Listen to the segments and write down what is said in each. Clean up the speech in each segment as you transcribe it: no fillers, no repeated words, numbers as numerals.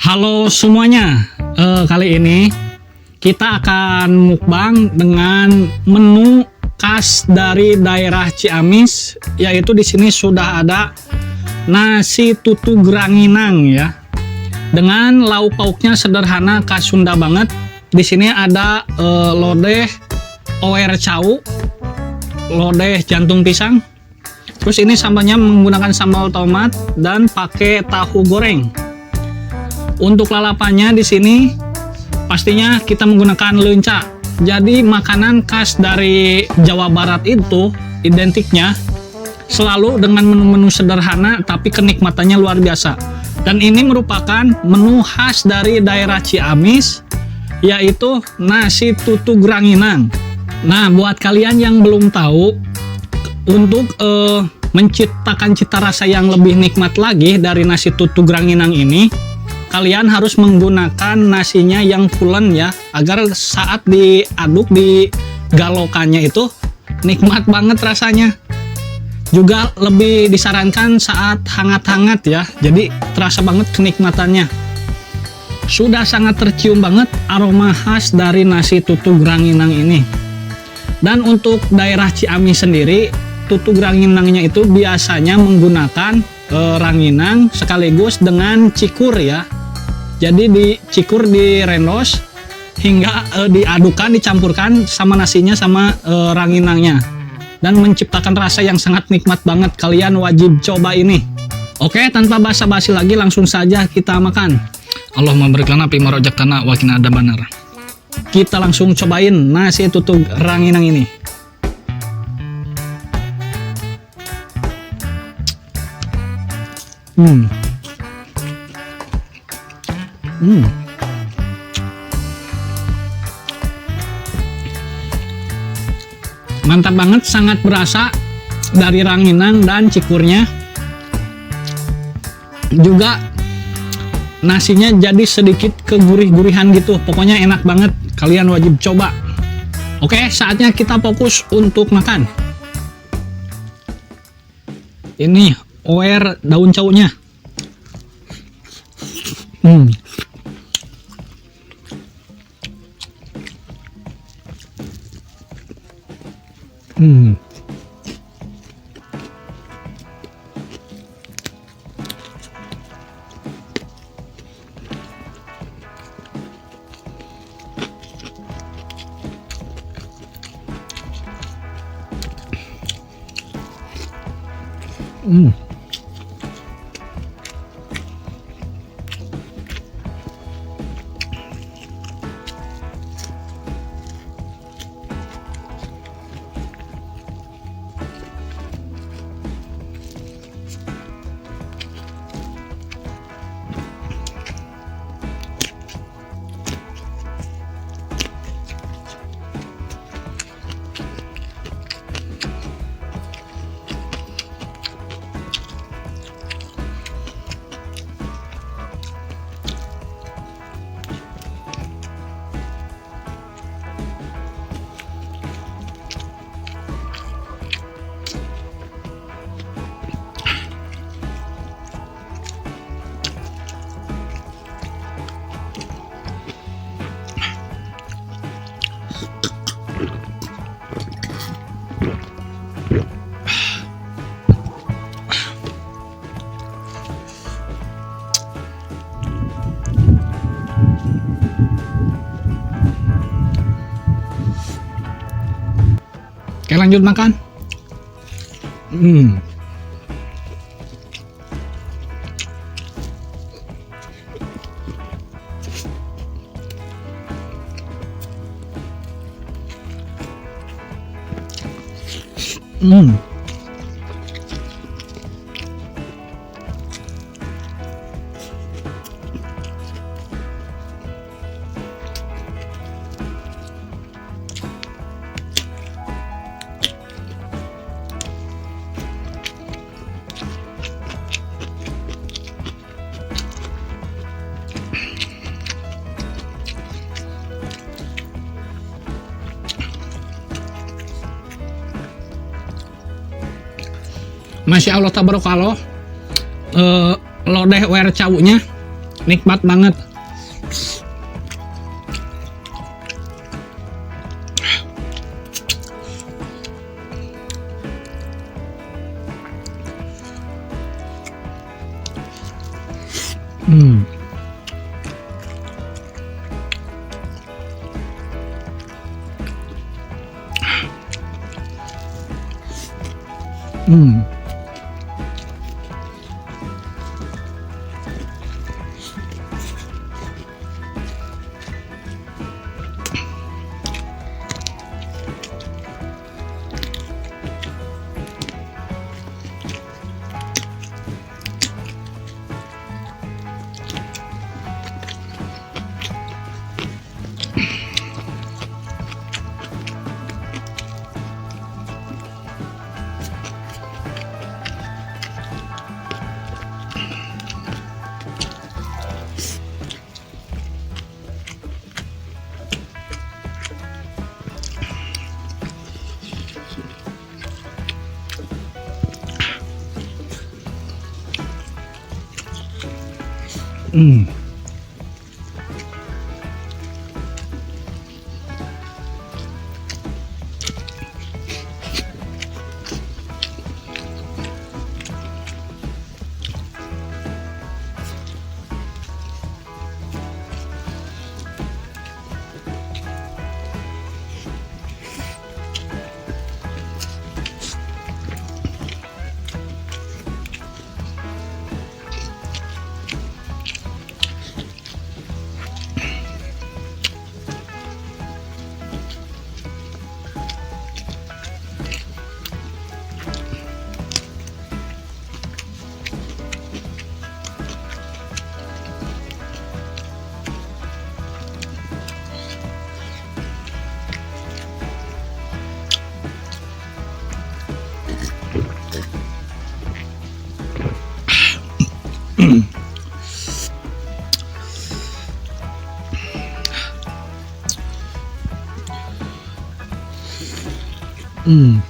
Halo semuanya, kali ini kita akan mukbang dengan menu khas dari daerah Ciamis, yaitu di sini sudah ada nasi tutug ranginang ya. Dengan lauk pauknya sederhana khas Sunda banget. Di sini ada lodeh oer cau, lodeh jantung pisang. Terus ini sambalnya menggunakan sambal tomat dan pakai tahu goreng. Untuk lalapannya di sini pastinya kita menggunakan lenca. Jadi makanan khas dari Jawa Barat itu identiknya selalu dengan menu-menu sederhana tapi kenikmatannya luar biasa. Dan ini merupakan menu khas dari daerah Ciamis, yaitu nasi tutug ranginang. Nah, buat kalian yang belum tahu, untuk menciptakan cita rasa yang lebih nikmat lagi dari nasi tutug ranginang ini, kalian harus menggunakan nasinya yang pulen ya, agar saat diaduk di galokannya itu nikmat banget rasanya. Juga lebih disarankan saat hangat-hangat ya, jadi terasa banget kenikmatannya. Sudah sangat tercium banget aroma khas dari nasi tutug ranginang ini. Dan untuk daerah Ciamis sendiri, tutug ranginangnya itu biasanya menggunakan ranginang sekaligus dengan cikur ya. Jadi cikur direndos hingga diadukan, dicampurkan sama nasinya sama ranginangnya, dan menciptakan rasa yang sangat nikmat banget. Kalian wajib coba ini. Oke, tanpa basa-basi lagi langsung saja kita makan. Allahumma barik lana fi ma razaqtana wa qina adzabannar. Kita langsung cobain nasi tutug ranginang ini. Mantap banget, sangat berasa dari ranginang dan cikurnya. Juga nasinya jadi sedikit kegurih-gurihan gitu. Pokoknya enak banget, kalian wajib coba. Oke, saatnya kita fokus untuk makan. Ini oer daun caunya. Oke, lanjut makan. Masya Allah tabarakallah, lodeh oer caunya nikmat banget. Hmm. Hmm. Hmm. Hmm.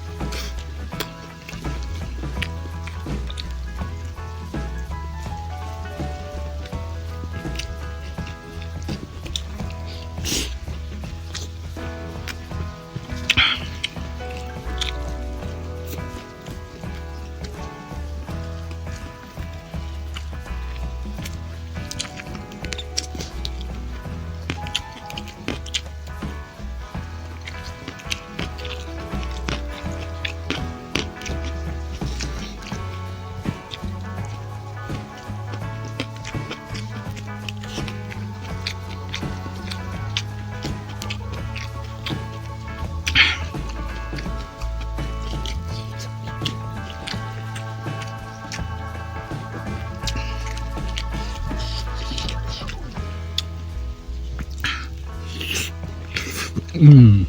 Hmm.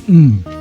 Hmm.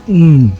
Hmm.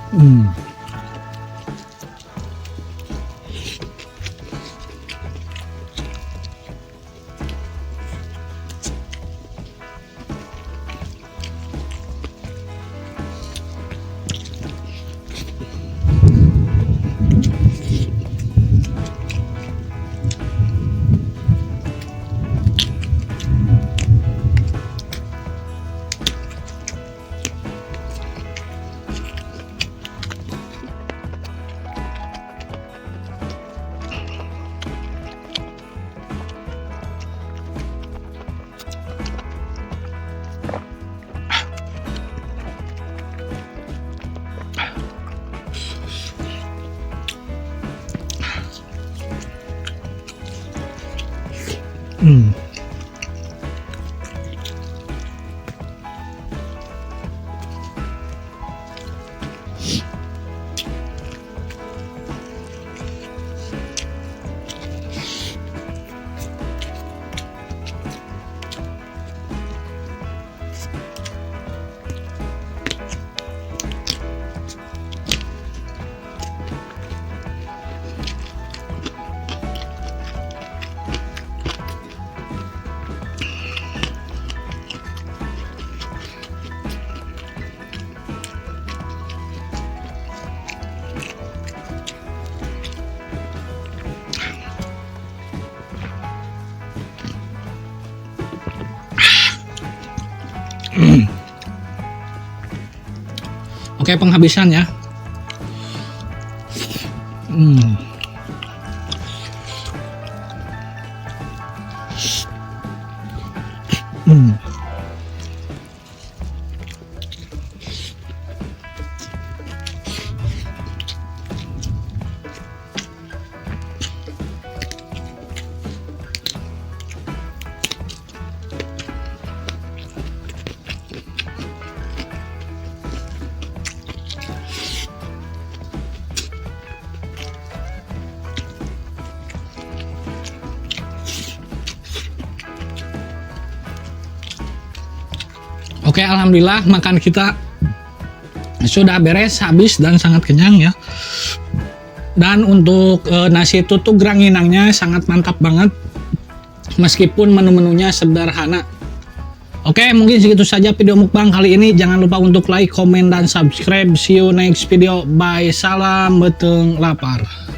Hmm. Hmm. Oke, penghabisan ya. Hmm. Hmm. Oke, alhamdulillah makan kita sudah beres, habis dan sangat kenyang ya. Dan untuk nasi tutug ranginangnya sangat mantap banget, meskipun menu-menunya sederhana. Oke, mungkin segitu saja video mukbang kali ini. Jangan lupa untuk like, komen, dan subscribe. See you next video. Bye, salam beteng lapar.